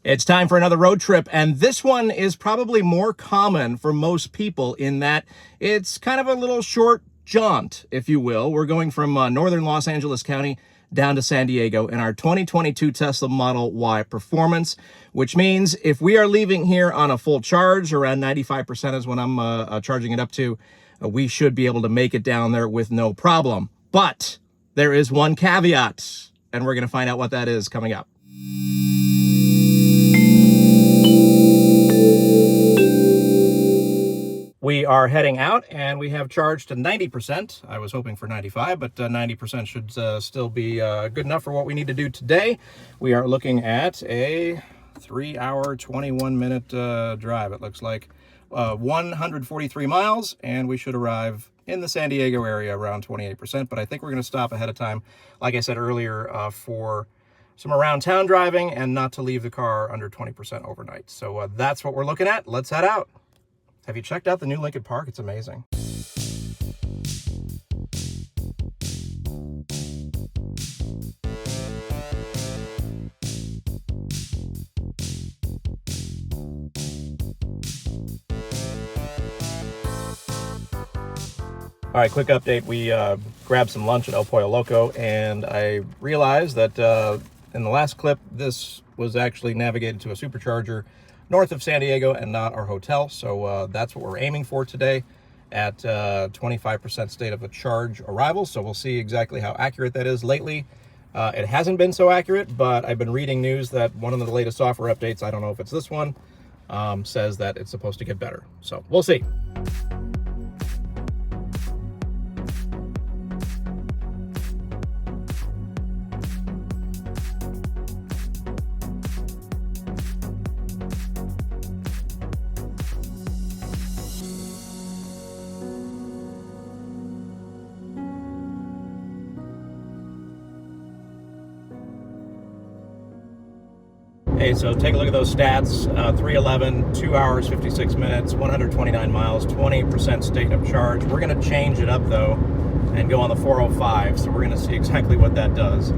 It's time for another road trip, and this one is probably more common for most people in that it's kind of a little short jaunt, if you will. We're going from northern Los Angeles County down to San Diego in our 2022 Tesla Model Y Performance, which means if we are leaving here on a full charge, around 95% is when I'm charging it up to, we should be able to make it down there with no problem. But there is one caveat, and we're going to find out what that is coming up. We are heading out, and we have charged to 90%. I was hoping for 95, but 90% should still be good enough for what we need to do today. We are looking at a 3-hour, 21-minute drive, it looks like. 143 miles, and we should arrive in the San Diego area around 28%, but I think we're going to stop ahead of time, like I said earlier, for some around town driving and not to leave the car under 20% overnight. So that's what we're looking at. Let's head out. Have you checked out the new Lincoln Park? It's amazing. All right, quick update. We grabbed some lunch at El Pollo Loco, and I realized that in the last clip, this was actually navigated to a supercharger north of San Diego and not our hotel. So that's what we're aiming for today at 25% state of a charge arrival. So we'll see exactly how accurate that is. Lately, it hasn't been so accurate, but I've been reading news that one of the latest software updates, I don't know if it's this one, says that it's supposed to get better. So we'll see. Hey, so take a look at those stats. 311, 2 hours, 56 minutes, 129 miles, 20% state of charge. We're going to change it up, though, and go on the 405, so we're going to see exactly what that does.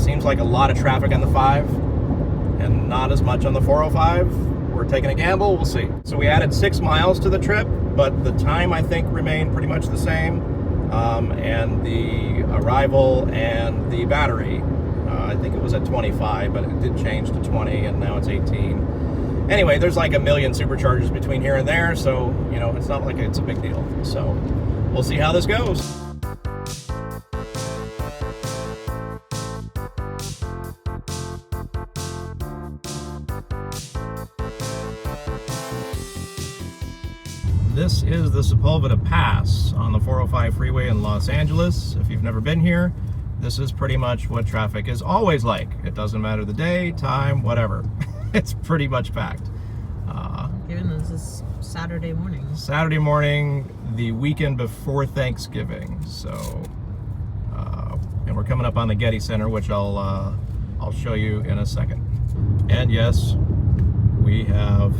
Seems like a lot of traffic on the 5 and not as much on the 405. We're taking a gamble. We'll see. So we added 6 miles to the trip, but the time, I think, remained pretty much the same. And the arrival and the battery, I think it was at 25, but it did change to 20, and now it's 18. Anyway, there's like a million superchargers between here and there, so, you know, it's not like it's a big deal. So we'll see how this goes. This is the Sepulveda Pass on the 405 freeway in Los Angeles. If you've never been here, this is pretty much what traffic is always like. It doesn't matter the day, time, whatever. It's pretty much packed. Given this is Saturday morning. Saturday morning, the weekend before Thanksgiving. So, and we're coming up on the Getty Center, which I'll show you in a second. And yes, we have,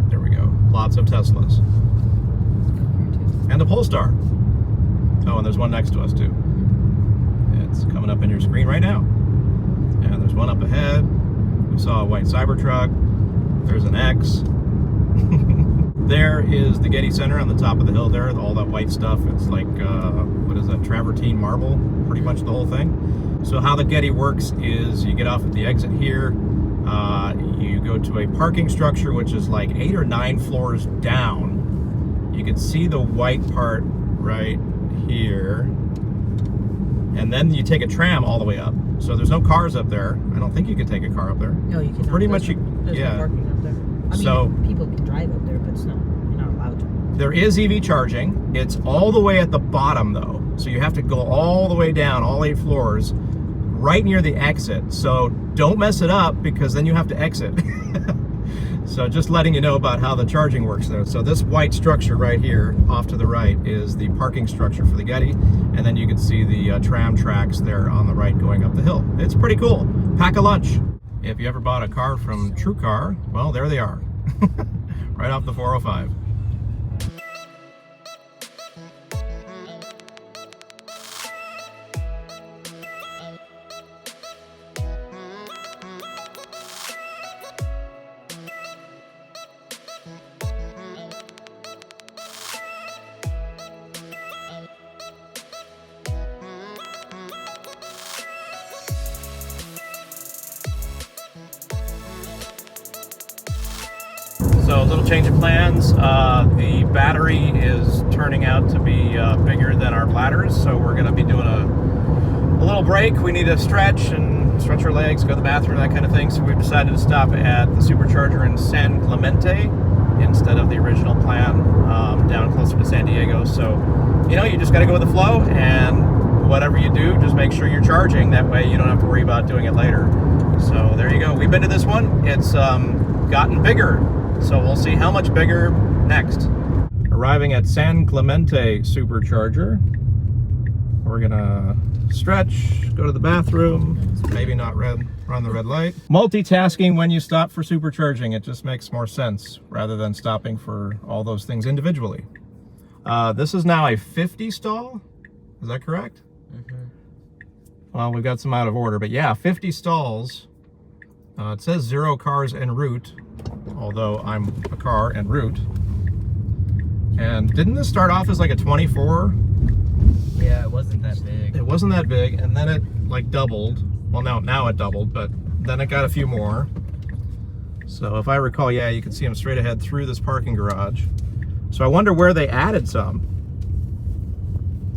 there we go, lots of Teslas. And a Polestar. Oh, and there's one next to us too. It's coming up in your screen right now. And there's one up ahead. We saw a white Cybertruck. There's an X. There is the Getty Center on the top of the hill there. All that white stuff. It's like, what is that, travertine marble? Pretty much the whole thing. So how the Getty works is you get off at the exit here. You go to a parking structure, which is like 8 or 9 floors down. You can see the white part right here. And then you take a tram all the way up. So there's no cars up there. I don't think you can take a car up there. No, you can. Pretty much, there's no parking up there. I mean, so people can drive up there, but it's not, you're not allowed to. There is EV charging. It's all the way at the bottom, though. So you have to go all the way down, all 8 floors, right near the exit. So don't mess it up, because then you have to exit. So just letting you know about how the charging works there. So this white structure right here, off to the right, is the parking structure for the Getty. And then you can see the tram tracks there on the right going up the hill. It's pretty cool. Pack a lunch. If you ever bought a car from TrueCar, well, there they are. Right off the 405. little change of plans. The battery is turning out to be bigger than our bladders, so we're going to be doing a little break. We need to stretch our legs, go to the bathroom, that kind of thing. So we've decided to stop at the Supercharger in San Clemente instead of the original plan down closer to San Diego. So, you know, you just got to go with the flow, and whatever you do, just make sure you're charging. That way you don't have to worry about doing it later. So there you go. We've been to this one. It's gotten bigger. So we'll see how much bigger next. Arriving at San Clemente Supercharger. We're gonna stretch, go to the bathroom, maybe not run the red light. Multitasking when you stop for supercharging, it just makes more sense rather than stopping for all those things individually. This is now a 50 stall, is that correct? Mm-hmm. Well, we've got some out of order, but yeah, 50 stalls. It says 0 cars en route, although I'm a car en route. And didn't this start off as like a 24? Yeah, it wasn't that big. It wasn't that big, and then it like doubled. Well, now it doubled, but then it got a few more. So if I recall, yeah, you can see them straight ahead through this parking garage. So I wonder where they added some.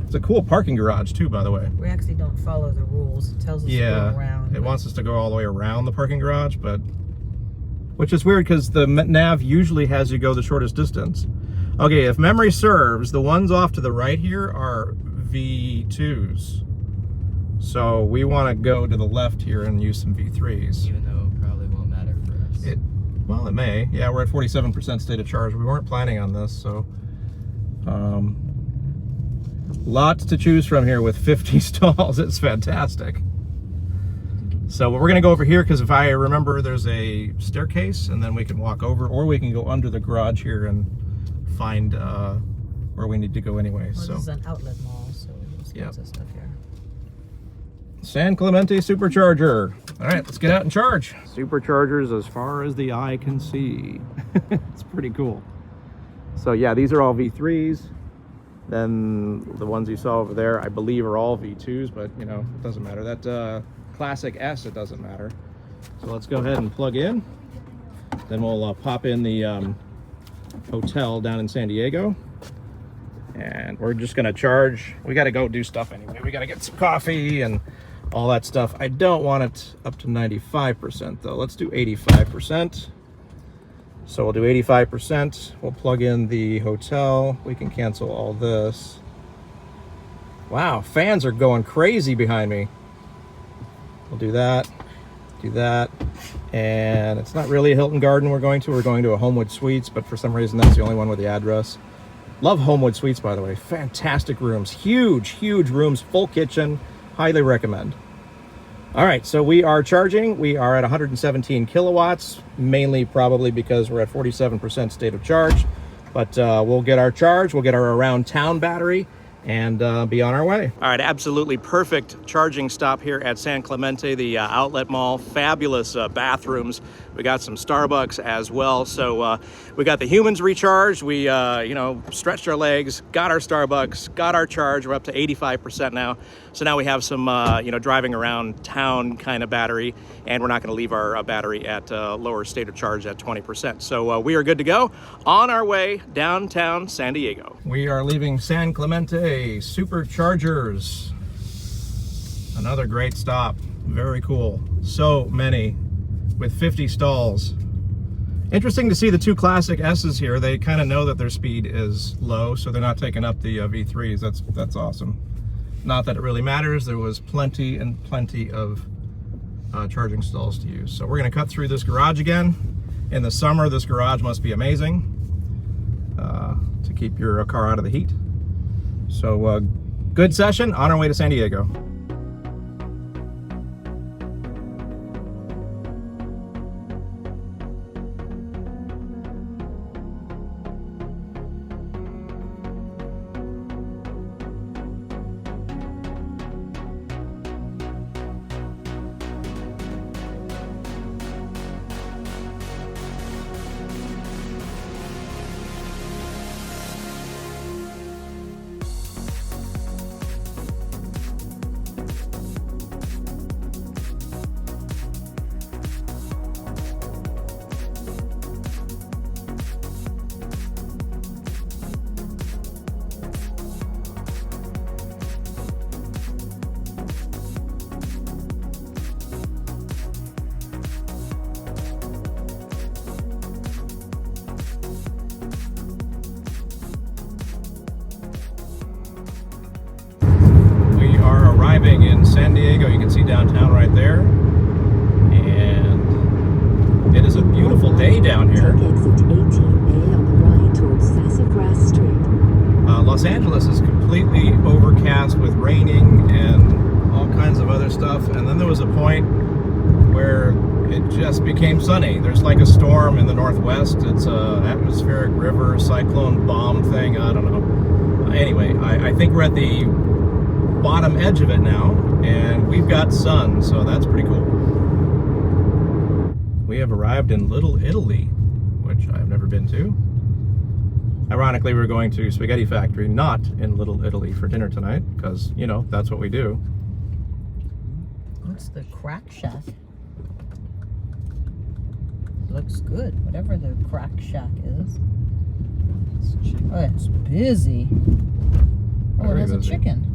It's a cool parking garage too, by the way. We actually don't follow the rules. It tells us to go around. It wants us to go all the way around the parking garage, but which is weird because the nav usually has you go the shortest distance. Okay, if memory serves, the ones off to the right here are V2s. So we want to go to the left here and use some V3s. Even though it probably won't matter for us. Well, it may. Yeah, we're at 47% state of charge. We weren't planning on this, so lots to choose from here with 50 stalls. It's fantastic. So we're going to go over here because if I remember, there's a staircase, and then we can walk over, or we can go under the garage here and find where we need to go anyway. Well, so this is an outlet mall, so there's lots of stuff here. San Clemente Supercharger. All right, let's get out and charge. Superchargers as far as the eye can see. It's pretty cool. So yeah, these are all V3s. Then the ones you saw over there, I believe, are all V2s, but you know, it doesn't matter. That Classic S, it doesn't matter. So let's go ahead and plug in. Then we'll pop in the hotel down in San Diego. And we're just gonna charge. We gotta go do stuff anyway. We gotta get some coffee and all that stuff. I don't want it up to 95% though. Let's do 85%. So we'll do 85%. We'll plug in the hotel. We can cancel all this. Wow, fans are going crazy behind me. We'll do that, and it's not really a Hilton Garden we're going to. We're going to a Homewood Suites, but for some reason that's the only one with the address. Love Homewood Suites, by the way. Fantastic rooms, huge rooms, full kitchen. Highly recommend. All right, so we are charging. We are at 117 kilowatts, mainly probably because we're at 47% state of charge. But we'll get our charge, we'll get our around town battery, and be on our way. All right, absolutely perfect charging stop here at San Clemente, the outlet mall. Fabulous bathrooms. We got some Starbucks as well. So we got the humans recharged. We, you know, stretched our legs, got our Starbucks, got our charge. We're up to 85% now. So now we have some, you know, driving around town kind of battery, and we're not going to leave our battery at lower state of charge at 20%. So we are good to go on our way downtown San Diego. We are leaving San Clemente Superchargers. Another great stop. Very cool. So many with 50 stalls. Interesting to see the two Classic S's here. They kind of know that their speed is low, so they're not taking up the V3s. That's awesome. Not that it really matters. There was plenty and plenty of charging stalls to use. So we're going to cut through this garage again. In the summer, this garage must be amazing to keep your car out of the heat. So good session on our way to San Diego. San Diego. You can see downtown right there. And it is a beautiful day down here. Take exit 18A on the right towards Sassafras Street. Los Angeles is completely overcast with raining and all kinds of other stuff. And then there was a point where it just became sunny. There's like a storm in the northwest. It's an atmospheric river cyclone bomb thing. I don't know. Anyway, I think we're at the bottom edge of it now, and we've got sun, so that's pretty cool. We have arrived in Little Italy, which I've never been to. Ironically, we're going to Spaghetti Factory, not in Little Italy, for dinner tonight, because, you know, that's what we do. What's the crack shack? Looks good, whatever the crack shack is. Oh, it's busy. Oh, Very it has a busy. chicken.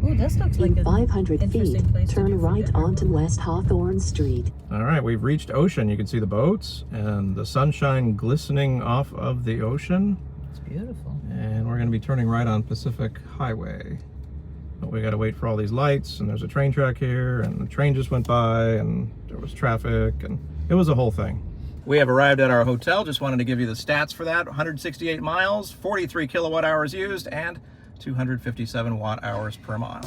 Oh, this looks like In a 500 interesting feet, place to turn do for right dinner. onto West Hawthorne Street. All right, we've reached ocean. You can see the boats and the sunshine glistening off of the ocean. It's beautiful. And we're going to be turning right on Pacific Highway. But we got to wait for all these lights, and there's a train track here, and the train just went by, and there was traffic, and it was a whole thing. We have arrived at our hotel. Just wanted to give you the stats for that. 168 miles, 43 kilowatt hours used, and 257 watt hours per mile.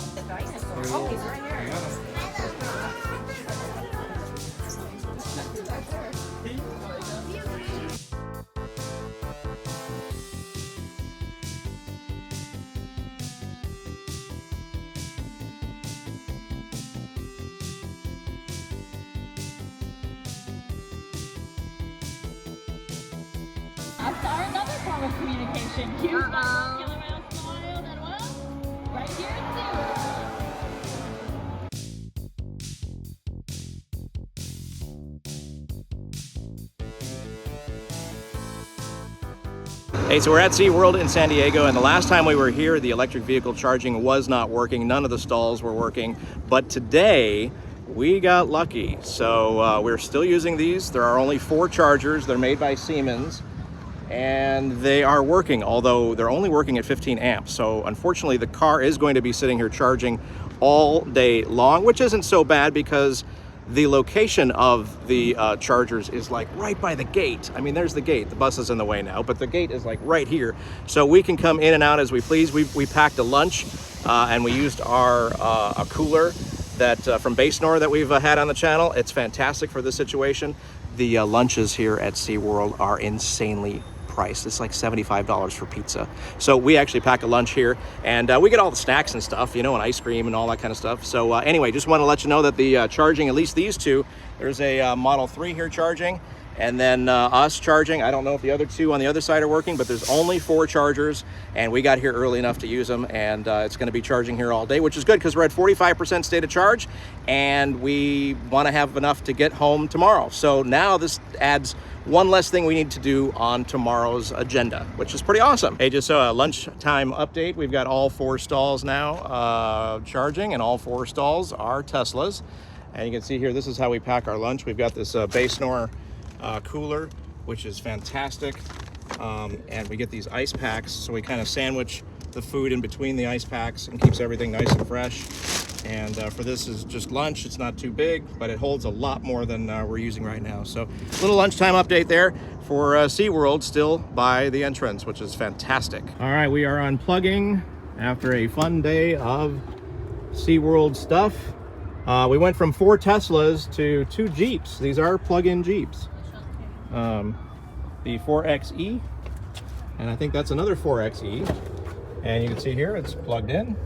Our another form of communication. Use that killer whale smile that well, right here at SeaWorld. Hey, so we're at SeaWorld in San Diego, and the last time we were here, the electric vehicle charging was not working. None of the stalls were working. But today, we got lucky. So we're still using these. There are only 4 chargers. They're made by Siemens, and they are working, although they're only working at 15 amps. So unfortunately, the car is going to be sitting here charging all day long, which isn't so bad because the location of the chargers is like right by the gate. I mean, there's the gate. The bus is in the way now, but the gate is like right here. So we can come in and out as we please. We packed a lunch and we used our a cooler that from Basenor that we've had on the channel. It's fantastic for this situation. The lunches here at SeaWorld are insanely priced. It's like $75 for pizza. So we actually pack a lunch here, and we get all the snacks and stuff, you know, and ice cream and all that kind of stuff. So anyway, just want to let you know that the charging, at least these two, there's a Model 3 here charging, and then us charging. I don't know if the other 2 on the other side are working, but there's only 4 chargers, and we got here early enough to use them, and it's going to be charging here all day, which is good because we're at 45% state of charge, and we want to have enough to get home tomorrow. So now this adds one less thing we need to do on tomorrow's agenda, which is pretty awesome. Hey, just a lunchtime update. We've got all 4 stalls now charging, and all 4 stalls are Teslas. And you can see here, this is how we pack our lunch. We've got this Basenor cooler, which is fantastic. And we get these ice packs, so we kind of sandwich the food in between the ice packs and keeps everything nice and fresh. And for this is just lunch. It's not too big, but it holds a lot more than we're using right now. So a little lunchtime update there for SeaWorld, still by the entrance, which is fantastic. All right, we are unplugging after a fun day of SeaWorld stuff. We went from 4 Teslas to 2 Jeeps. These are plug-in Jeeps. The 4XE, and I think that's another 4XE. And you can see here, it's plugged in.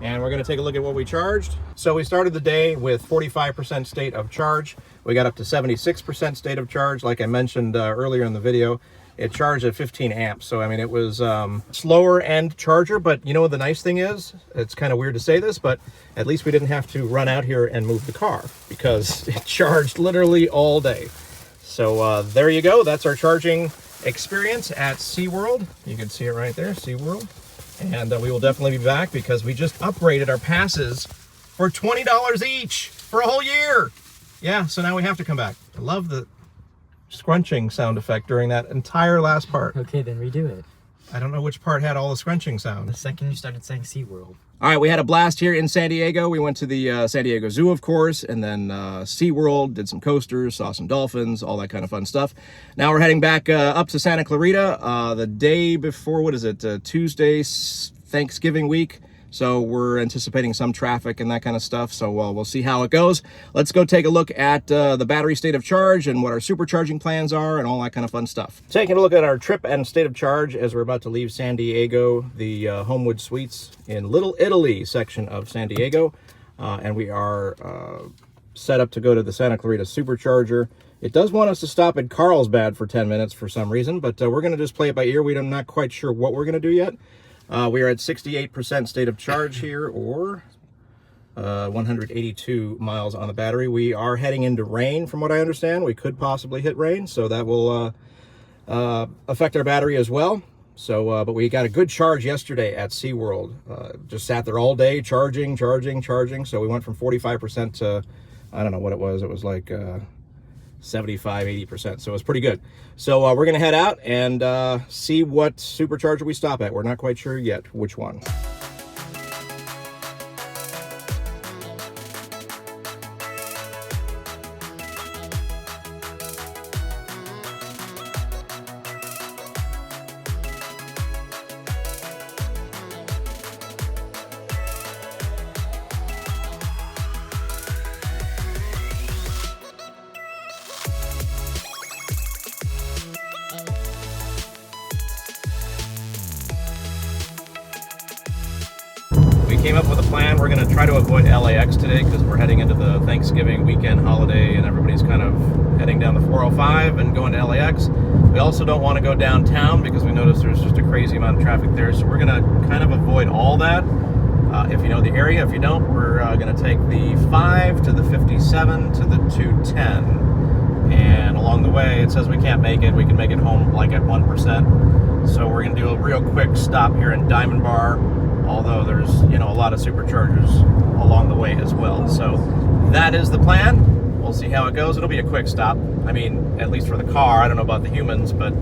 And we're going to take a look at what we charged. So we started the day with 45% state of charge. We got up to 76% state of charge. Like I mentioned earlier in the video, it charged at 15 amps. So, I mean, it was slower end charger, but you know what the nice thing is? It's kind of weird to say this, but at least we didn't have to run out here and move the car because it charged literally all day. So there you go. That's our charging experience at SeaWorld. You can see it right there, SeaWorld. And we will definitely be back because we just upgraded our passes for $20 each for a whole year. Yeah, so now we have to come back. I love the scrunching sound effect during that entire last part. Okay, then redo it. I don't know which part had all the scrunching sound. The second you started saying SeaWorld. All right, we had a blast here in San Diego. We went to the San Diego Zoo, of course, and then SeaWorld, did some coasters, saw some dolphins, all that kind of fun stuff. Now we're heading back up to Santa Clarita the day before, what is it, Tuesday, Thanksgiving week. So we're anticipating some traffic and that kind of stuff. So we'll see how it goes. Let's go take a look at the battery state of charge and what our supercharging plans are and all that kind of fun stuff. Taking a look at our trip and state of charge as we're about to leave San Diego, the Homewood Suites in Little Italy section of San Diego. And we are set up to go to the Santa Clarita Supercharger. It does want us to stop at Carlsbad for 10 minutes for some reason, but we're going to just play it by ear. I'm not quite sure what we're going to do yet. We are at 68% state of charge here, or 182 miles on the battery. We are heading into rain, from what I understand. We could possibly hit rain, so that will affect our battery as well. So, but we got a good charge yesterday at SeaWorld. Just sat there all day, charging. So we went from 45% to, I don't know what it was. It was like 75, 80%. So it was pretty good. So we're going to head out and see what supercharger we stop at. We're not quite sure yet which one. We came up with a plan. We're going to try to avoid LAX today because we're heading into the Thanksgiving weekend holiday and everybody's kind of heading down the 405 and going to LAX. We also don't want to go downtown because we noticed there's just a crazy amount of traffic there. So we're going to kind of avoid all that. If you know the area, if you don't, we're going to take the 5 to the 57 to the 210. And along the way, it says we can't make it. We can make it home like at 1%. So we're going to do a real quick stop here in Diamond Bar. Although there's, you know, a lot of superchargers along the way as well. So that is the plan. We'll see how it goes. It'll be a quick stop. I mean, at least for the car. I don't know about the humans, but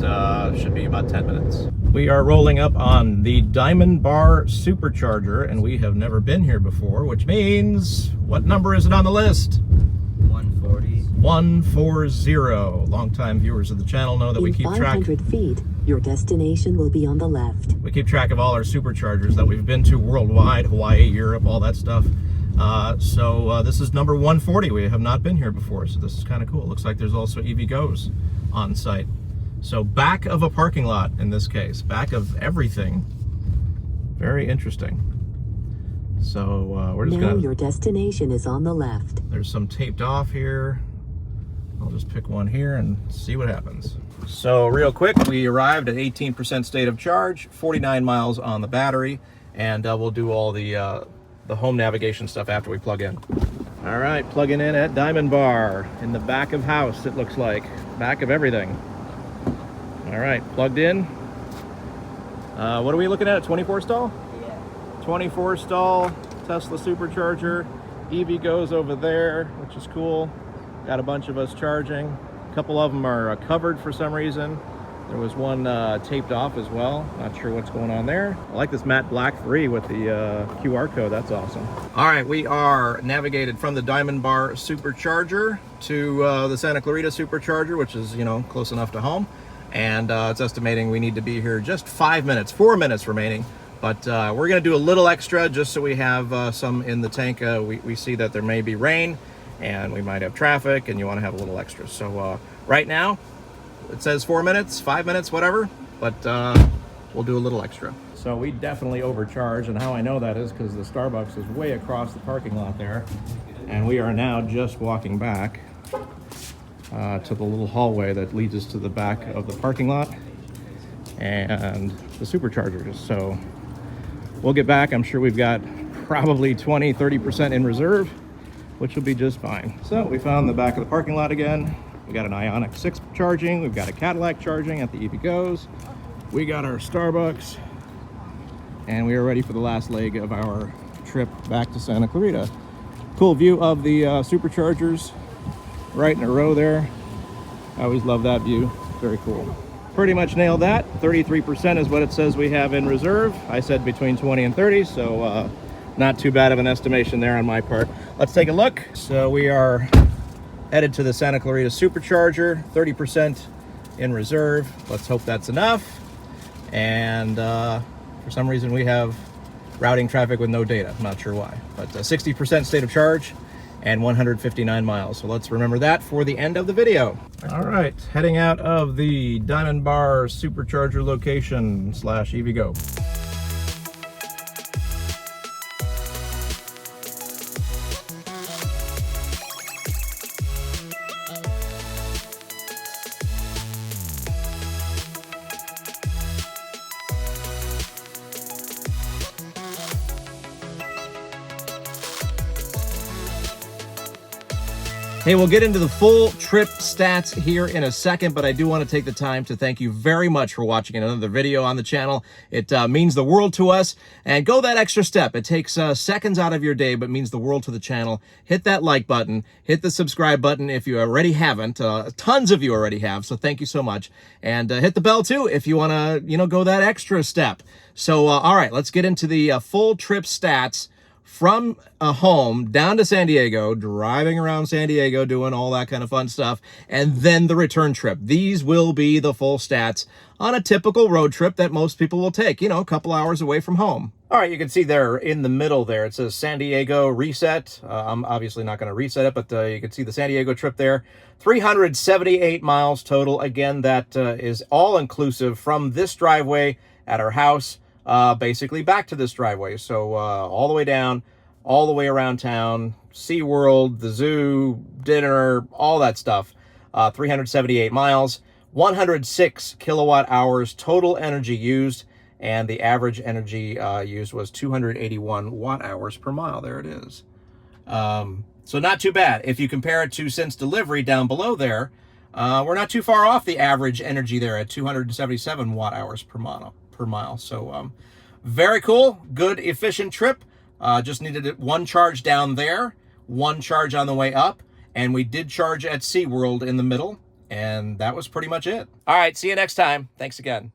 should be about 10 minutes. We are rolling up on the Diamond Bar Supercharger, and we have never been here before, which means, what number is it on the list? 140. 140. Longtime viewers of the channel know that we keep track. In 500 feet, your destination will be on the left. We keep track of all our superchargers that we've been to worldwide, Hawaii, Europe, all that stuff. So this is number 140. We have not been here before, so this is kind of cool. Looks like there's also EVgo's on site. So back of a parking lot in this case, back of everything. Very interesting. So we're just now gonna... your destination is on the left. There's some taped off here. I'll just pick one here and see what happens. So real quick, we arrived at 18% state of charge, 49 miles on the battery, and we'll do all the home navigation stuff after we plug in. All right, plugging in at Diamond Bar in the back of house, it looks like. Back of everything. All right, plugged in. What are we looking at, 24 stall? Yeah. 24 stall, Tesla supercharger. EVgo's over there, which is cool. Got a bunch of us charging. A couple of them are covered for some reason. There was one taped off as well. Not sure what's going on there. I like this matte black 3 with the QR code. That's awesome. All right, we are navigated from the Diamond Bar Supercharger to the Santa Clarita Supercharger, which is, you know, close enough to home. And it's estimating we need to be here just 4 minutes remaining. But we're gonna do a little extra just so we have some in the tank. We see that there may be rain and we might have traffic and you wanna have a little extra. So right now, it says 4 minutes, 5 minutes, whatever, but we'll do a little extra. So we definitely overcharged, and how I know that is because the Starbucks is way across the parking lot there. And we are now just walking back to the little hallway that leads us to the back of the parking lot and the superchargers. So we'll get back. I'm sure we've got probably 20-30% in reserve, which will be just fine. So we found the back of the parking lot again. We got an Ioniq 6 charging. We've got a Cadillac charging at the EVgo's. We got our Starbucks, and we are ready for the last leg of our trip back to Santa Clarita. Cool view of the superchargers right in a row there. I always love that view. Very cool. pretty much nailed that. 33% is what it says we have in reserve. I said between 20 and 30, so not too bad of an estimation there on my part. Let's take a look. So we are headed to the Santa Clarita Supercharger, 30% in reserve. Let's hope that's enough. And for some reason we have routing traffic with no data. I'm not sure why, but 60% state of charge and 159 miles. So let's remember that for the end of the video. All right, heading out of the Diamond Bar Supercharger location / EVgo. Hey, we'll get into the full trip stats here in a second, but I do want to take the time to thank you very much for watching another video on the channel. It means the world to us. And go that extra step. It takes seconds out of your day, but means the world to the channel. Hit that like button. Hit the subscribe button if you already haven't. Tons of you already have, so thank you so much. And hit the bell too if you want to, go that extra step. So, all right, let's get into the full trip stats. From a home down to San Diego, driving around San Diego, doing all that kind of fun stuff, and then the return trip. These will be the full stats on a typical road trip that most people will take, a couple hours away from home. All right, you can see there in the middle there, it says San Diego reset. I'm obviously not going to reset it, but you can see the San Diego trip there. 378 miles total. Again, that is all inclusive from this driveway at our house. Basically back to this driveway. So all the way down, all the way around town, SeaWorld, the zoo, dinner, all that stuff. 378 miles, 106 kilowatt hours total energy used, and the average energy used was 281 watt hours per mile. There it is. So not too bad. If you compare it to since delivery down below there, we're not too far off the average energy there at 277 watt hours per mile. So very cool, good, efficient trip. Just needed one charge down there, one charge on the way up, and we did charge at SeaWorld in the middle, and that was pretty much it. All right, see you next time. Thanks again.